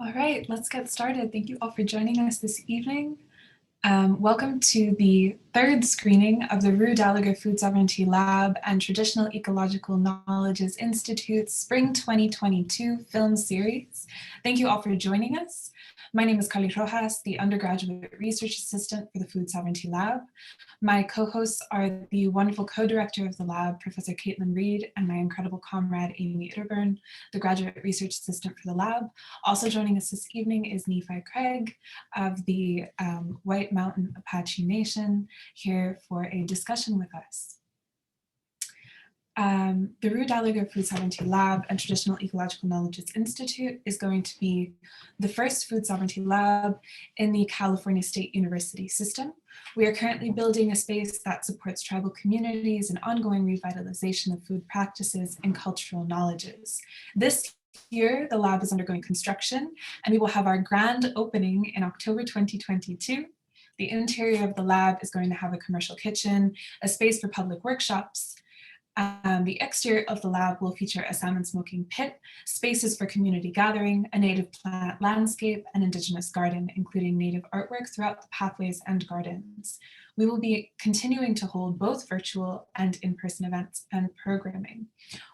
All right, let's get started. Thank you all for joining us this evening. Welcome to the third screening of the Rue Gallagher Food Sovereignty Lab and Traditional Ecological Knowledges Institute Spring 2022 film series. Thank you all for joining us. My name is Carly Rojas, the undergraduate research assistant for the Food Sovereignty Lab. My co-hosts are the wonderful co-director of the lab, Professor Caitlin Reed, and my incredible comrade, Amy Itterburn, the graduate research assistant for the lab. Also joining us this evening is Nephi Craig of the White Mountain Apache Nation, here for a discussion with us. The Rue Gallagher Food Sovereignty Lab and Traditional Ecological Knowledges Institute is going to be the first food sovereignty lab in the California State University system. We are currently building a space that supports tribal communities and ongoing revitalization of food practices and cultural knowledges. This year, the lab is undergoing construction, and we will have our grand opening in October 2022. The interior of the lab is going to have a commercial kitchen, a space for public workshops. The exterior of the lab will feature a salmon smoking pit, spaces for community gathering, a native plant landscape, and indigenous garden, including native artwork throughout the pathways and gardens. We will be continuing to hold both virtual and in-person events and programming.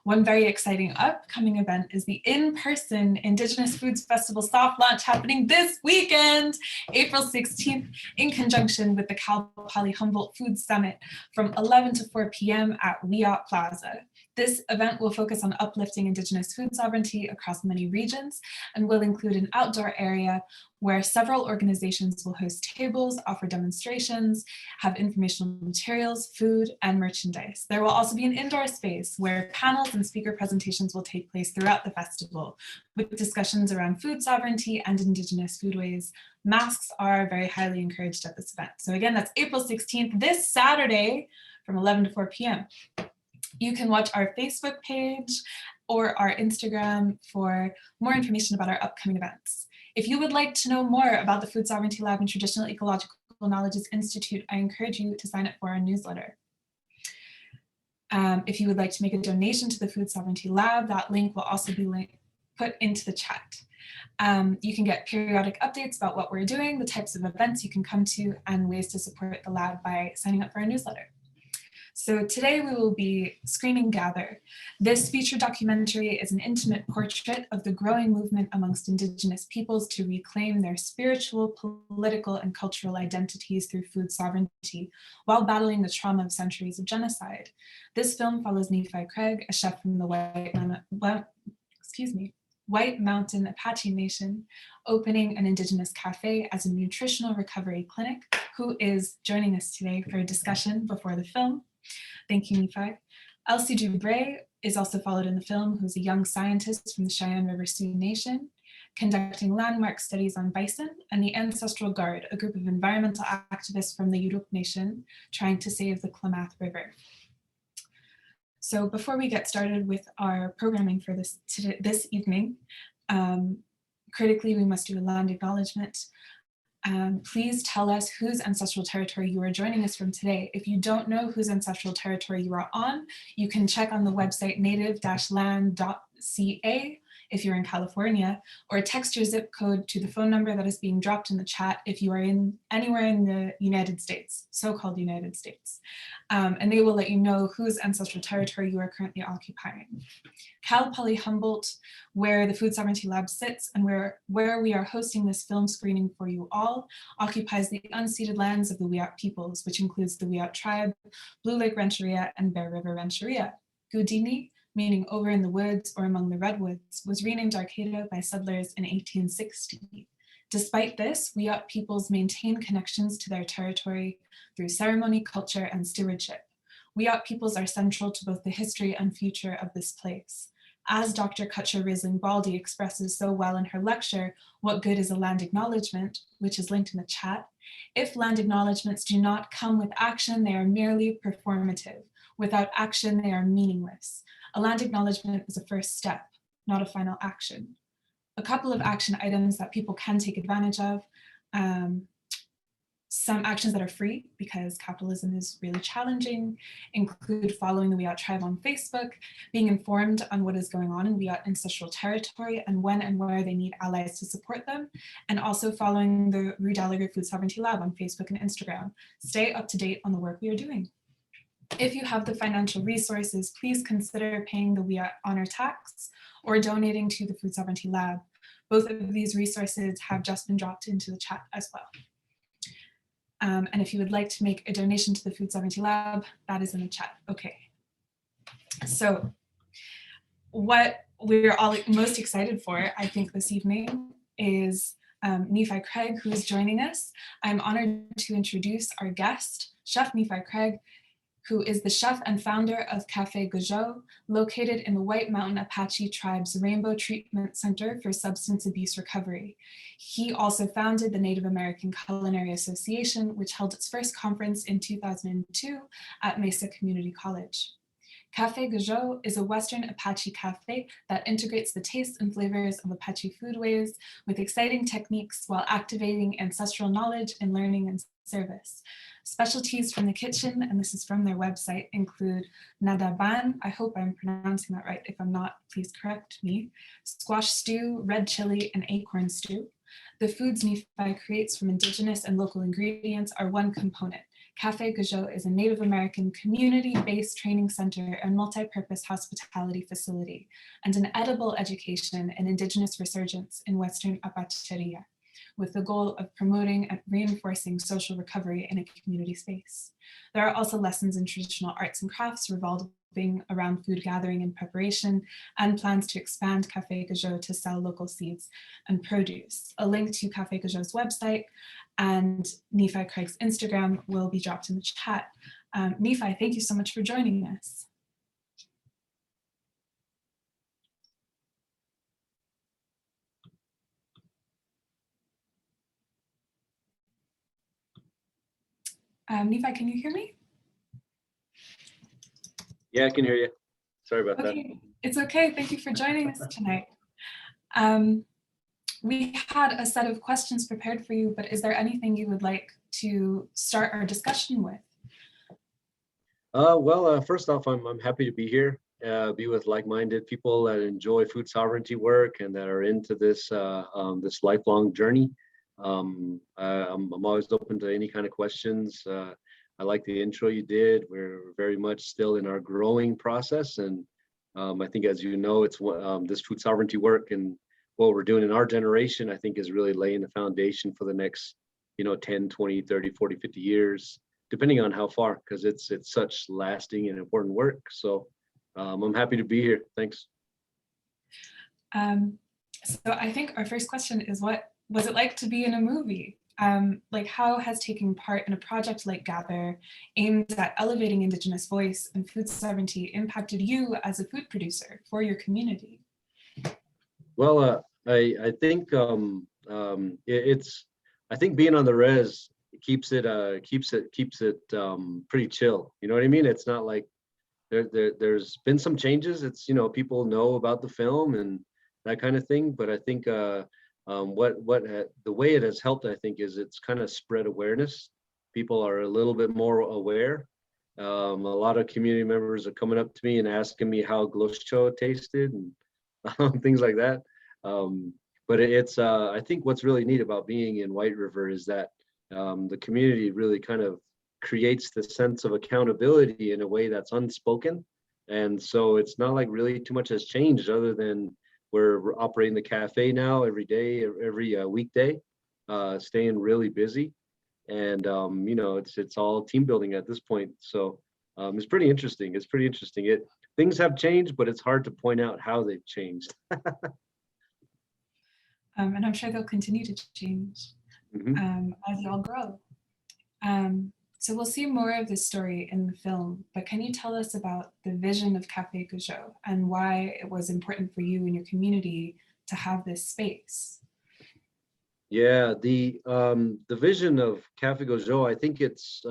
One very exciting upcoming event is the in-person Indigenous Foods Festival soft launch happening this weekend, April 16th, in conjunction with the Cal Poly Humboldt Food Summit from 11 to 4 p.m. at Wiyot Plaza. This event will focus on uplifting Indigenous food sovereignty across many regions and will include an outdoor area where several organizations will host tables, offer demonstrations, have informational materials, food, and merchandise. There will also be an indoor space where panels and speaker presentations will take place throughout the festival, with discussions around food sovereignty and Indigenous foodways. Masks are very highly encouraged at this event. So again, that's April 16th, this Saturday from 11 to 4 p.m. You can watch our Facebook page or our Instagram for more information about our upcoming events. If you would like to know more about the Food Sovereignty Lab and Traditional Ecological Knowledges Institute, I encourage you to sign up for our newsletter. If you would like to make a donation to the Food Sovereignty Lab, that link will also be put into the chat. You can get periodic updates about what we're doing, the types of events you can come to, and ways to support the lab by signing up for our newsletter. So today we will be screening Gather. This feature documentary is an intimate portrait of the growing movement amongst Indigenous peoples to reclaim their spiritual, political, and cultural identities through food sovereignty while battling the trauma of centuries of genocide. This film follows Nephi Craig, a chef from the White Mountain Apache Nation, opening an Indigenous cafe as a nutritional recovery clinic, who is joining us today for a discussion before the film. Thank you, Nephi. Elsie Dubray is also followed in the film, who's a young scientist from the Cheyenne River Sioux Nation, conducting landmark studies on bison, and the Ancestral Guard, a group of environmental activists from the Yurok Nation trying to save the Klamath River. So before we get started with our programming for this evening, critically, we must do a land acknowledgement. Please tell us whose ancestral territory you are joining us from today. If you don't know whose ancestral territory you are on, you can check on the website native-land.ca if you're in California, or text your zip code to the phone number that is being dropped in the chat if you are anywhere in the United States, so-called United States. And they will let you know whose ancestral territory you are currently occupying. Cal Poly Humboldt, where the Food Sovereignty Lab sits and where we are hosting this film screening for you all, occupies the unceded lands of the Wiyot peoples, which includes the Wiyot tribe, Blue Lake Rancheria, and Bear River Rancheria. Gudini, meaning over in the woods or among the redwoods, was renamed Arcata by settlers in 1860. Despite this, Wiyot peoples maintain connections to their territory through ceremony, culture, and stewardship. Wiyot peoples are central to both the history and future of this place. As Dr. Kutcher Risling-Baldy expresses so well in her lecture, What Good is a Land Acknowledgement, which is linked in the chat, if land acknowledgements do not come with action, they are merely performative. Without action, they are meaningless. A land acknowledgement is a first step, not a final action. A couple of action items that people can take advantage of. Some actions that are free because capitalism is really challenging include following the Wiyot tribe on Facebook, being informed on what is going on in Wiyot ancestral territory and when and where they need allies to support them, and also following the Rue Gallagher Food Sovereignty Lab on Facebook and Instagram. Stay up to date on the work we are doing. If you have the financial resources, please consider paying the Wiyot honor tax or donating to the Food Sovereignty Lab. Both of these resources have just been dropped into the chat as well. And if you would like to make a donation to the Food Sovereignty Lab, that is in the chat. Okay. So what we're all most excited for, I think, this evening is Nephi Craig, who is joining us. I'm honored to introduce our guest, Chef Nephi Craig, who is the chef and founder of Cafe Gojo, located in the White Mountain Apache Tribe's Rainbow Treatment Center for Substance Abuse Recovery. He also founded the Native American Culinary Association, which held its first conference in 2002 at Mesa Community College. Cafe Gojo is a Western Apache cafe that integrates the tastes and flavors of Apache foodways with exciting techniques while activating ancestral knowledge in learning and service. Specialties from the kitchen, and this is from their website, include nadaban, I hope I'm pronouncing that right. If I'm not, please correct me, squash stew, red chili, and acorn stew. The foods Nephi creates from indigenous and local ingredients are one component. Cafe Gojo is a Native American community-based training center and multi-purpose hospitality facility, and an edible education and indigenous resurgence in Western Apacheria, with the goal of promoting and reinforcing social recovery in a community space. There are also lessons in traditional arts and crafts revolving around food gathering and preparation, and plans to expand Cafe Gojo to sell local seeds and produce. A link to Cafe Gojo's website and Nephi Craig's Instagram will be dropped in the chat. Nephi, thank you so much for joining us. Nephi, can you hear me? Yeah, I can hear you. Sorry about that. It's okay. Thank you for joining us tonight. We had a set of questions prepared for you, but is there anything you would like to start our discussion with? First off, I'm happy to be here, be with like-minded people that enjoy food sovereignty work and that are into this this lifelong journey. I'm always open to any kind of questions. I like the intro you did. We're very much still in our growing process, and I think, as you know, it's this food sovereignty work and what we're doing in our generation, I think, is really laying the foundation for the next, 10, 20, 30, 40, 50 years, depending on how far, because it's such lasting and important work. So I'm happy to be here. Thanks. So I think our first question is, what was it like to be in a movie? Like, how has taking part in a project like Gather, aimed at elevating Indigenous voice and food sovereignty, impacted you as a food producer for your community? Well, I think I think being on the res keeps it pretty chill. You know what I mean? It's not like there's been some changes. It's, people know about the film and that kind of thing, but I think the way it has helped, I think, is it's kind of spread awareness. People are a little bit more aware. A lot of community members are coming up to me and asking me how Gojo tasted and things like that. But it's I think what's really neat about being in White River is that the community really kind of creates the sense of accountability in a way that's unspoken. And so it's not like really too much has changed, other than we're operating the cafe now every day, every weekday, staying really busy. And it's all team building at this point. So it's pretty interesting. Things have changed, but it's hard to point out how they've changed. And I'm sure they'll continue to change as y'all grow. So we'll see more of this story in the film, but can you tell us about the vision of Cafe Gojo and why it was important for you and your community to have this space? Yeah, the vision of Cafe Gojo, I think it's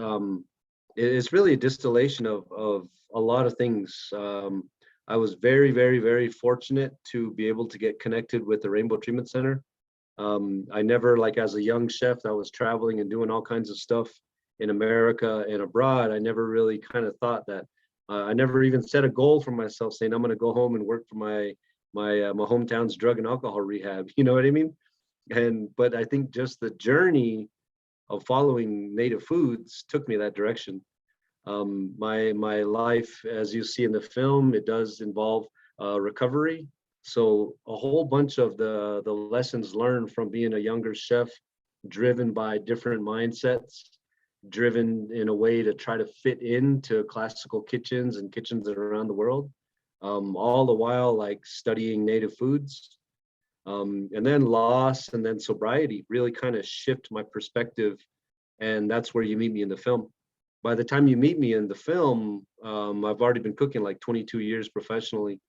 really a distillation of a lot of things. I was very, very, very fortunate to be able to get connected with the Rainbow Treatment Center. I never, like as a young chef that was traveling and doing all kinds of stuff in America and abroad, I never really kind of thought that. I never even set a goal for myself saying I'm going to go home and work for my hometown's drug and alcohol rehab. You know what I mean? But I think just the journey of following native foods took me that direction. My life, as you see in the film, it does involve recovery. So a whole bunch of the lessons learned from being a younger chef, driven by different mindsets, driven in a way to try to fit into classical kitchens and kitchens around the world, all the while like studying native foods. And then loss and then sobriety really kind of shift my perspective. And that's where you meet me in the film. By the time you meet me in the film, I've already been cooking like 22 years professionally.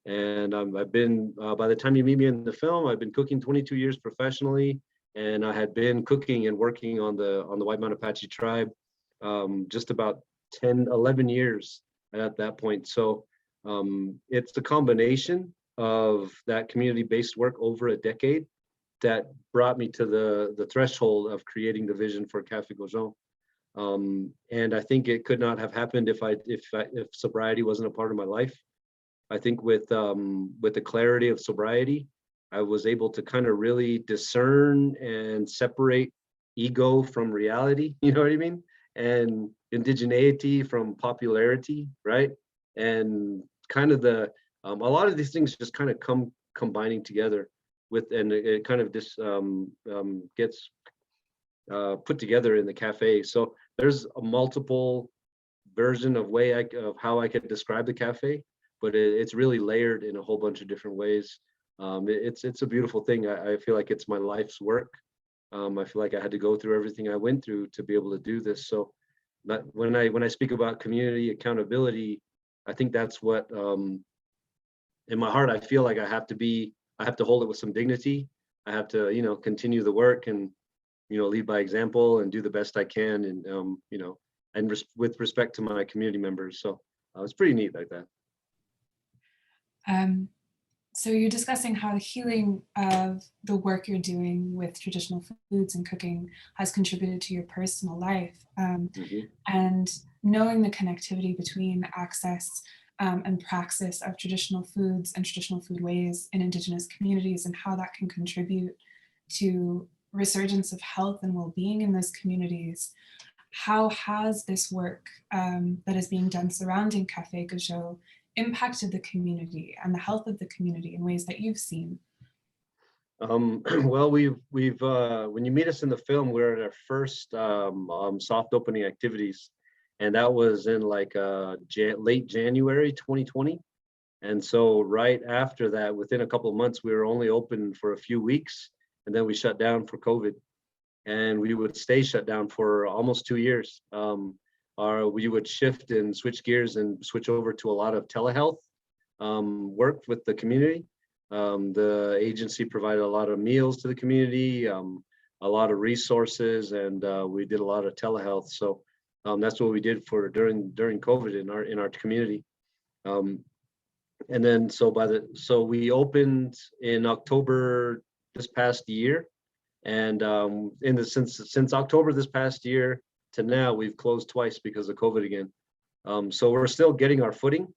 And I've been, by the time you meet me in the film, I've been cooking 22 years professionally. And I had been cooking and working on the White Mountain Apache tribe just about 10, 11 years at that point. So it's the combination of that community-based work over a decade that brought me to the threshold of creating the vision for Cafe Gojo. And I think it could not have happened if sobriety wasn't a part of my life. I think with the clarity of sobriety, I was able to kind of really discern and separate ego from reality. You know what I mean? And indigeneity from popularity, right? And kind of a lot of these things just kind of come combining together and it kind of gets put together in the cafe. So there's a multiple version of of how I could describe the cafe, but it's really layered in a whole bunch of different ways. It's a beautiful thing. I feel like it's my life's work. I feel like I had to go through everything I went through to be able to do this. So when I speak about community accountability, I think that's what in my heart I feel like I have to hold it with some dignity. I have to, continue the work and, lead by example and do the best I can. And, and with respect to my community members. So it's pretty neat like that. So you're discussing how the healing of the work you're doing with traditional foods and cooking has contributed to your personal life. And knowing the connectivity between access and praxis of traditional foods and traditional food ways in Indigenous communities and how that can contribute to resurgence of health and well-being in those communities. How has this work that is being done surrounding Cafe Gojo impacted the community and the health of the community in ways that you've seen? Well, we've when you meet us in the film, we're at our first soft opening activities, and that was in like late January 2020. And so right after that, within a couple of months, we were only open for a few weeks, and then we shut down for COVID. And we would stay shut down for almost 2 years. We would shift and switch gears and switch over to a lot of telehealth work with the community. The agency provided a lot of meals to the community, a lot of resources, and we did a lot of telehealth. So that's what we did for during COVID in our community. And then so we opened in October this past year. And since October this past year to now, we've closed twice because of COVID again. So we're still getting our footing,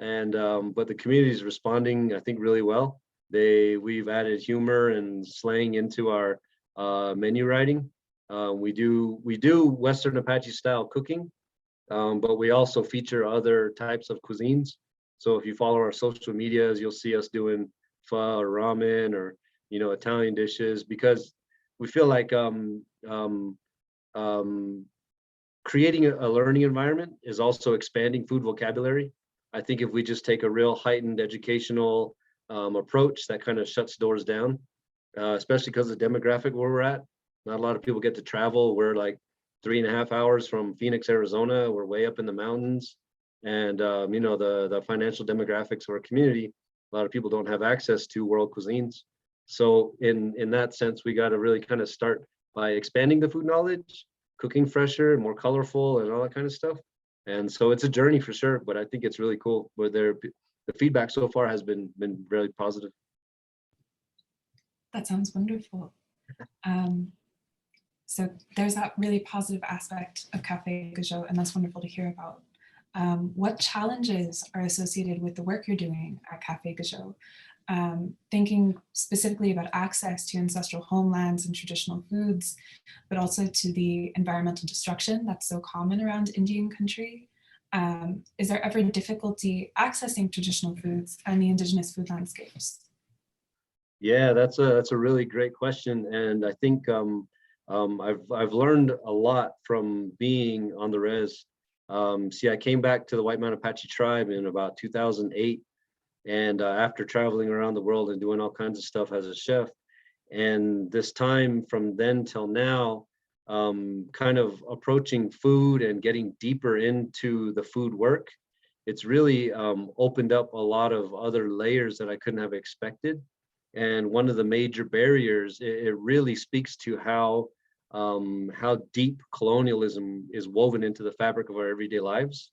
and but the community is responding, I think, really well. We've added humor and slang into our menu writing. We do Western Apache style cooking, but we also feature other types of cuisines. So if you follow our social medias, you'll see us doing pho or ramen or Italian dishes, because we feel like creating a learning environment is also expanding food vocabulary. I think if we just take a real heightened educational approach, that kind of shuts doors down, especially because of the demographic where we're at. Not a lot of people get to travel. We're like 3.5 hours from Phoenix, Arizona. We're way up in the mountains. And the financial demographics of our community, a lot of people don't have access to world cuisines. So in that sense, we got to really kind of start by expanding the food knowledge, cooking fresher and more colorful and all that kind of stuff. And so it's a journey for sure, but I think it's really cool. But the feedback so far has been really positive. That sounds wonderful. Um, so there's that really positive aspect of Cafe Gojo, and that's wonderful to hear about. What challenges are associated with the work you're doing at Cafe Gojo? Thinking specifically about access to ancestral homelands and traditional foods, but also to the environmental destruction that's so common around Indian country. Is there ever difficulty accessing traditional foods and the indigenous food landscapes? Yeah, that's a really great question, and I think I've learned a lot from being on the res. See, I came back to the White Mountain Apache tribe in about 2008, and after traveling around the world and doing all kinds of stuff as a chef, and this time from then till now, kind of approaching food and getting deeper into the food work, it's really opened up a lot of other layers that I couldn't have expected. And one of the major barriers, it really speaks to how deep colonialism is woven into the fabric of our everyday lives.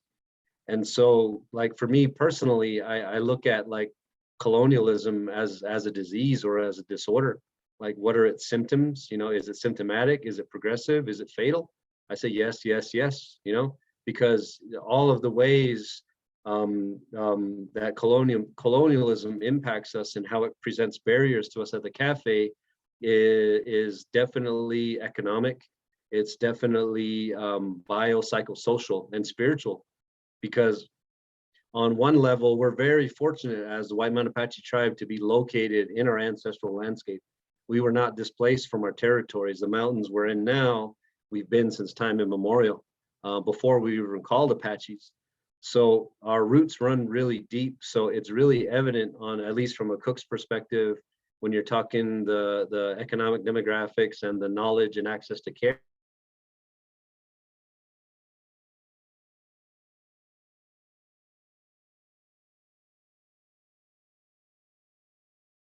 And so, like for me personally, I look at like colonialism as a disease or as a disorder. Like, what are its symptoms? You know, is it symptomatic? Is it progressive? Is it fatal? I say yes, yes, yes. You know, because all of the ways that colonialism impacts us and how it presents barriers to us at the cafe is definitely economic. It's definitely biopsychosocial and spiritual, because on one level, we're very fortunate as the White Mountain Apache tribe to be located in our ancestral landscape. We were not displaced from our territories. The mountains we're in now, we've been since time immemorial, before we were called Apaches. So our roots run really deep. So it's really evident on, at least from a cook's perspective, when you're talking the economic demographics and the knowledge and access to care.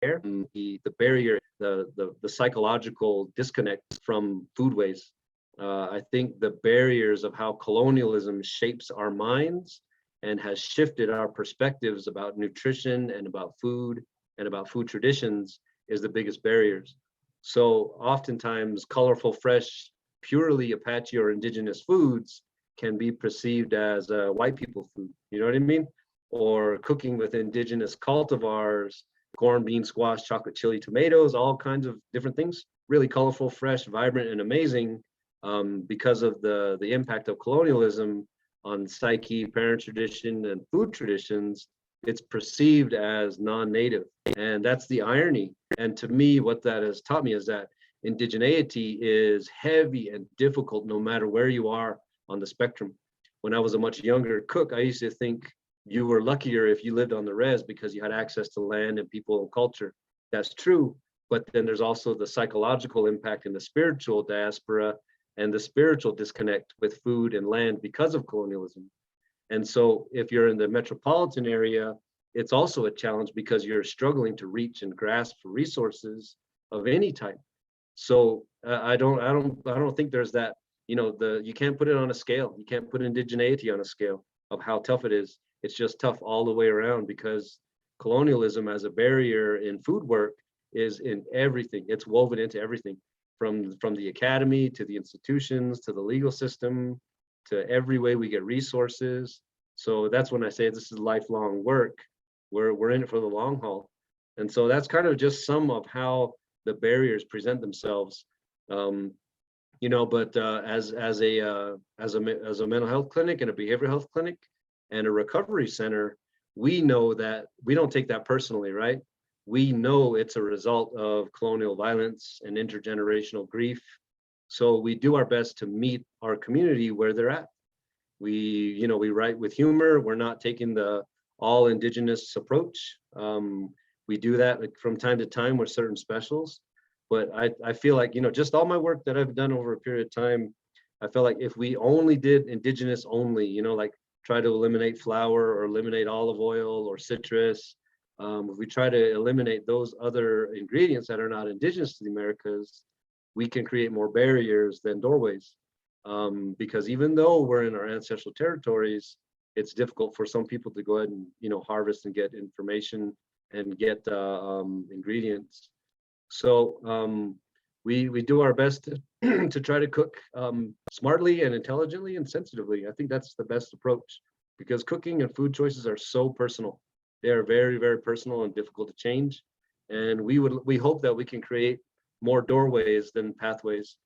The barrier, the psychological disconnect from foodways. I think the barriers of how colonialism shapes our minds and has shifted our perspectives about nutrition and about food and about food traditions is the biggest barriers. So oftentimes colorful, fresh, purely Apache or indigenous foods can be perceived as white people food, you know what I mean? Or cooking with indigenous cultivars, corn, bean, squash, chocolate, chili, tomatoes, all kinds of different things, really colorful, fresh, vibrant, and amazing, because of the impact of colonialism on psyche, parent tradition, and food traditions. It's perceived as non-native, and that's the irony. And to me, what that has taught me is that indigeneity is heavy and difficult no matter where you are on the spectrum. When I was a much younger cook, I used to think you were luckier if you lived on the res because you had access to land and people and culture. That's true, but then there's also the psychological impact and the spiritual diaspora and the spiritual disconnect with food and land because of colonialism. And so if you're in the metropolitan area, it's also a challenge because you're struggling to reach and grasp resources of any type. So I don't think there's that, you know, you can't put it on a scale. You can't put indigeneity on a scale of how tough it is. It's just tough all the way around because colonialism as a barrier in food work is in everything. It's woven into everything, from the academy to the institutions to the legal system to every way we get resources. So that's when I say this is lifelong work. We're in it for the long haul. And so that's kind of just some of how the barriers present themselves. You know, but as a mental health clinic and a behavioral health clinic and a recovery center, we know that we don't take that personally, right? We know it's a result of colonial violence and intergenerational grief. So we do our best to meet our community where they're at. We write with humor. We're not taking the all indigenous approach. We do that like from time to time with certain specials. But I feel like, just all my work that I've done over a period of time, I feel like if we only did indigenous only, like try to eliminate flour or eliminate olive oil or citrus, if we try to eliminate those other ingredients that are not indigenous to the Americas, we can create more barriers than doorways. Because even though we're in our ancestral territories, it's difficult for some people to go ahead and harvest and get information and get ingredients. So we do our best to, to try to cook smartly and intelligently and sensitively. I think that's the best approach, because cooking and food choices are so personal. They are very, very personal and difficult to change. And we hope that we can create more doorways than pathways.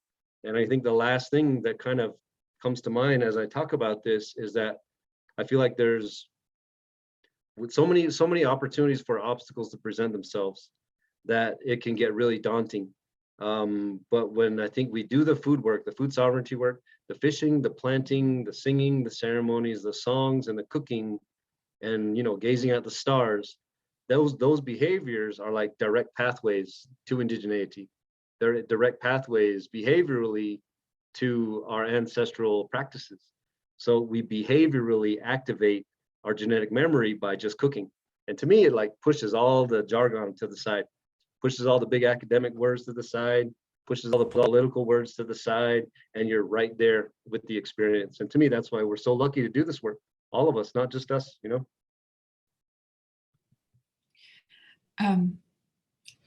And I think the last thing that kind of comes to mind as I talk about this is that I feel like there's with so many opportunities for obstacles to present themselves that it can get really daunting. But when I think we do the food work, the food sovereignty work, the fishing, the planting, the singing, the ceremonies, the songs, and the cooking, and gazing at the stars, those behaviors are like direct pathways to indigeneity. They're direct pathways behaviorally to our ancestral practices. So we behaviorally activate our genetic memory by just cooking. And to me, it like pushes all the jargon to the side, pushes all the big academic words to the side, pushes all the political words to the side, and you're right there with the experience. And to me, that's why we're so lucky to do this work. All of us, not just us.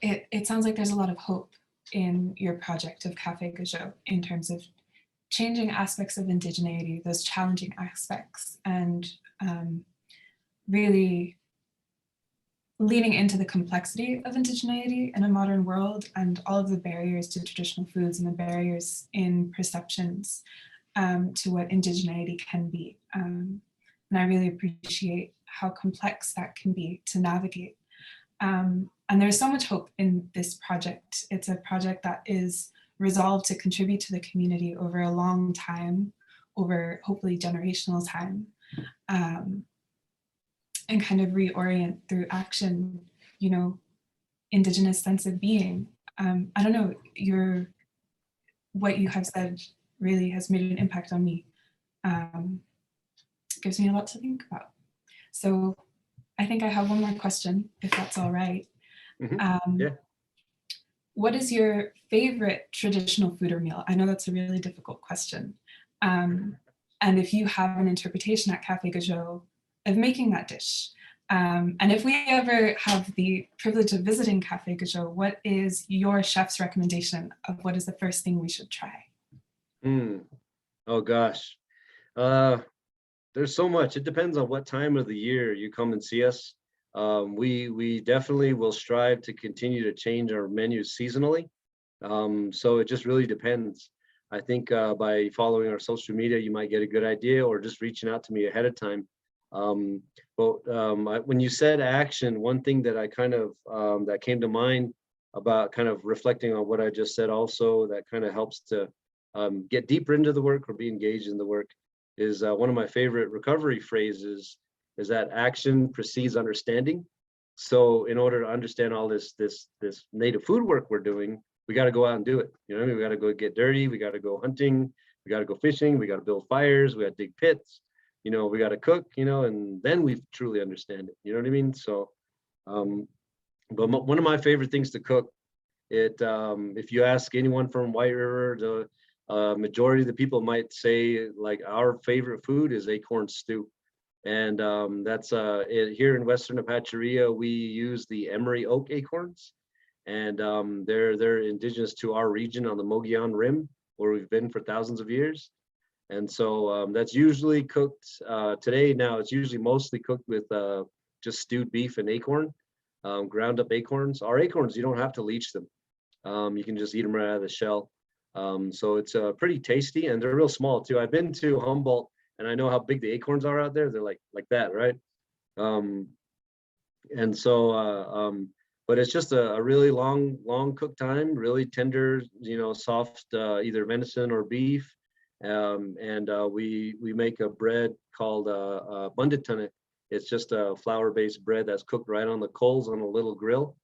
It sounds like there's a lot of hope in your project of Cafe Gojo in terms of changing aspects of indigeneity, those challenging aspects, and really leaning into the complexity of indigeneity in a modern world and all of the barriers to traditional foods and the barriers in perceptions to what indigeneity can be. And I really appreciate how complex that can be to navigate. And there's so much hope in this project. It's a project that is resolved to contribute to the community over a long time, over hopefully generational time, and kind of reorient through action, Indigenous sense of being. I don't know, what you have said really has made an impact on me. Gives me a lot to think about. So I think I have one more question, if that's all right. Yeah. What is your favorite traditional food or meal? I know that's a really difficult question. And if you have an interpretation at Cafe Gojo of making that dish, and if we ever have the privilege of visiting Cafe Gojo, what is your chef's recommendation of what is the first thing we should try? Oh gosh. There's so much. It depends on what time of the year you come and see us. We definitely will strive to continue to change our menus seasonally. So it just really depends. I think by following our social media, you might get a good idea, or just reaching out to me ahead of time. When you said action, one thing that I kind of that came to mind about kind of reflecting on what I just said also, that kind of helps to get deeper into the work or be engaged in the work, is one of my favorite recovery phrases is that action precedes understanding. So in order to understand all this native food work we're doing, we got to go out and do it. You know what I mean? We got to go get dirty. We got to go hunting. We got to go fishing. We got to build fires. We got to dig pits. We got to cook. And then we truly understand it. You know what I mean? So, but one of my favorite things to cook, if you ask anyone from White River, the majority of the people might say like our favorite food is acorn stew. And that's here in Western Apacheria, we use the emery oak acorns, and they're indigenous to our region on the Mogollon Rim, where we've been for thousands of years. And so that's usually cooked today. Now it's usually mostly cooked with just stewed beef and acorn, ground up acorns. Our acorns, you don't have to leach them. You can just eat them right out of the shell. So it's pretty tasty, and they're real small too. I've been to Humboldt, and I know how big the acorns are out there. They're like that, right? And so, but it's just a really long cook time, really tender, soft, either venison or beef. And we make a bread called bunditane. It's just a flour-based bread that's cooked right on the coals on a little grill,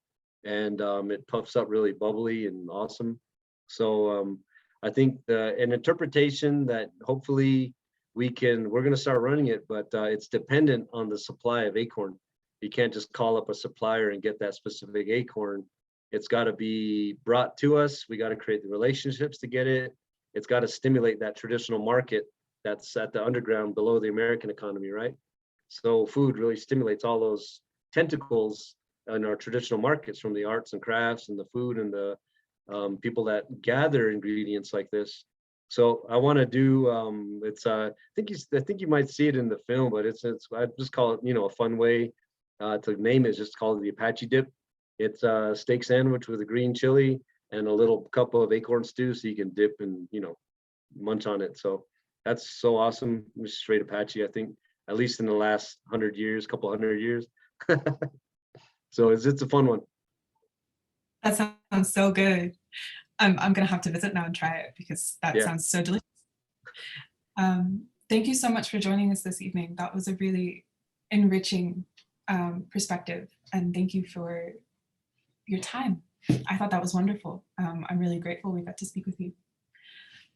and it puffs up really bubbly and awesome. So I think an interpretation that hopefully we're going to start running it, but it's dependent on the supply of acorn. You can't just call up a supplier and get that specific acorn. It's got to be brought to us. We got to create the relationships to get it. It's got to stimulate that traditional market that's at the underground below the American economy, right? So food really stimulates all those tentacles in our traditional markets, from the arts and crafts and the food and the people that gather ingredients like this. So I want to do I think you might see it in the film, but it's I just call it, a fun way to name it is just call it the Apache dip. It's a steak sandwich with a green chili and a little cup of acorn stew, so you can dip and munch on it. So that's so awesome. Just straight Apache, I think, at least in the last 100 years, couple 100 years. So it's a fun one. That sounds so good. I'm gonna have to visit now and try it because that sounds so delicious. Thank you so much for joining us this evening. That was a really enriching perspective, and thank you for your time. I thought that was wonderful. I'm really grateful we got to speak with you.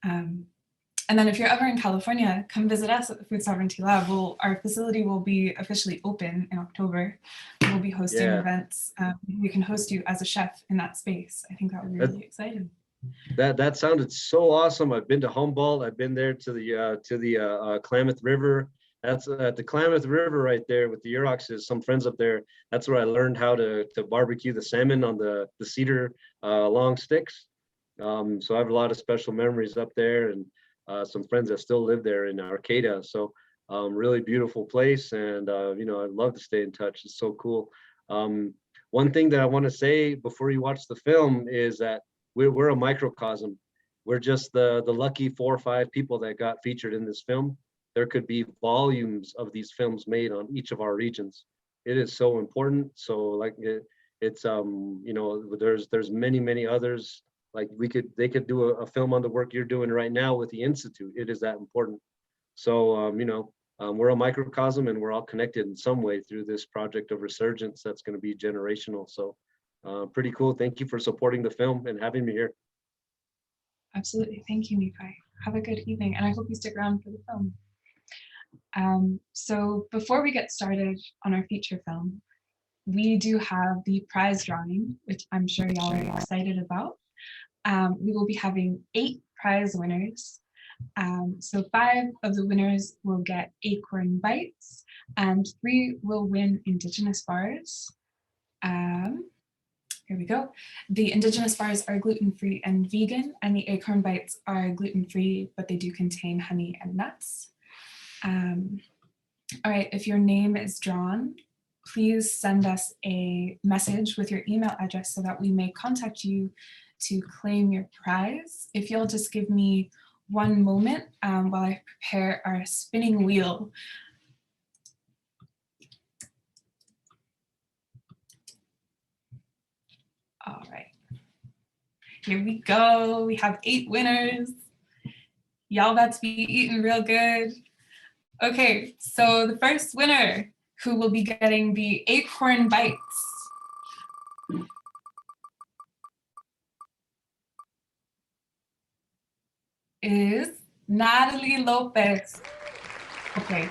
And then if you're ever in California, come visit us at the Food Sovereignty Lab. Our facility will be officially open in October. We'll be hosting events. We can host you as a chef in that space. I think that would be really exciting. That sounded so awesome. I've been to Humboldt. I've been there to the Klamath River. That's at the Klamath River right there with the Yurokses. Some friends up there. That's where I learned how to barbecue the salmon on the cedar long sticks. So I have a lot of special memories up there, and some friends that still live there in Arcata. So really beautiful place, and I'd love to stay in touch. It's so cool. One thing that I want to say before you watch the film is that we're a microcosm. We're just the lucky 4 or 5 people that got featured in this film. There could be volumes of these films made on each of our regions. It is so important. So like it's there's many others. Like they could do a film on the work you're doing right now with the Institute. It is that important. So we're a microcosm, and we're all connected in some way through this project of resurgence that's going to be generational. So pretty cool. Thank you for supporting the film and having me here. Absolutely. Thank you, Nephi. Have a good evening, and I hope you stick around for the film. So before we get started on our feature film, we do have the prize drawing, which I'm sure y'all are excited about. We will be having 8 prize winners. So 5 of the winners will get acorn bites, and 3 will win Indigenous bars. Here we go. The Indigenous bars are gluten-free and vegan, and the acorn bites are gluten-free, but they do contain honey and nuts. All right, if your name is drawn, please send us a message with your email address so that we may contact you to claim your prize. If you'll just give me one moment while I prepare our spinning wheel. All right, here we go. We have 8 winners. Y'all about to be eating real good. Okay, so the first winner who will be getting the acorn bites is Natalie Lopez. Okay.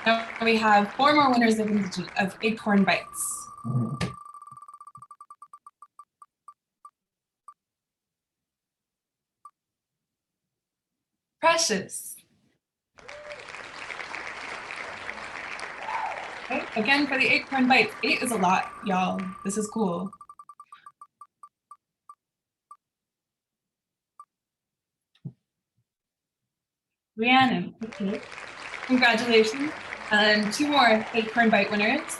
Now we have 4 more winners of acorn bites. Precious. Okay, again for the acorn bites. 8 is a lot, y'all. This is cool. Rhiannon, okay. Congratulations. And 2 more acorn bite winners.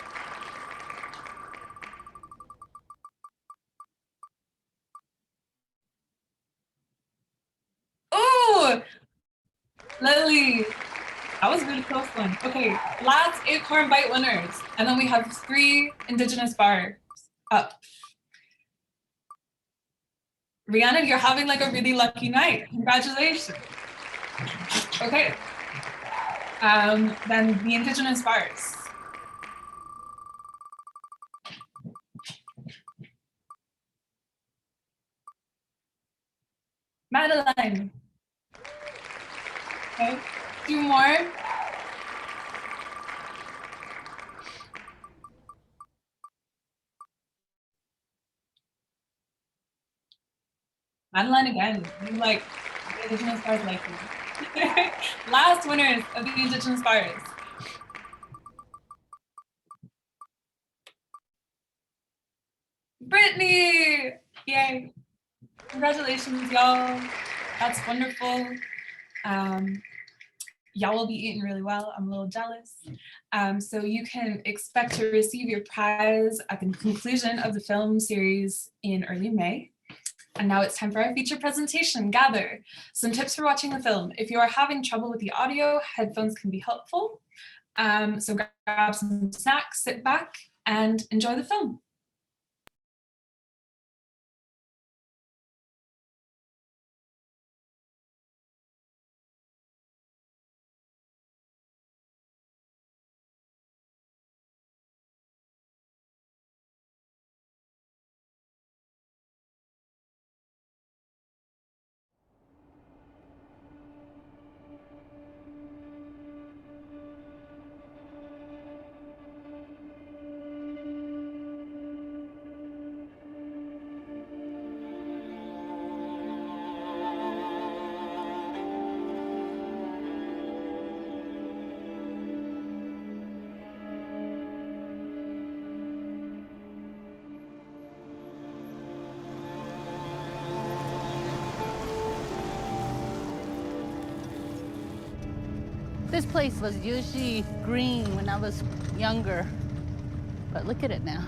Oh, Lily. That was a really close one. Okay, last acorn bite winners. And then we have 3 Indigenous bars up. Rhiannon, you're having like a really lucky night. Congratulations. Okay. Then the Indigenous bars. Madeline. Okay, 2 more. Madeline again, you like the Indigenous bars like you. Last winners of the Indigenous bars. Brittany! Yay. Congratulations, y'all. That's wonderful. Y'all will be eating really well. I'm a little jealous. So you can expect to receive your prize at the conclusion of the film series in early May. And now it's time for our feature presentation, Gather. Some tips for watching the film. If you are having trouble with the audio, headphones can be helpful. So grab some snacks, sit back, and enjoy the film. This place was usually green when I was younger, but look at it now.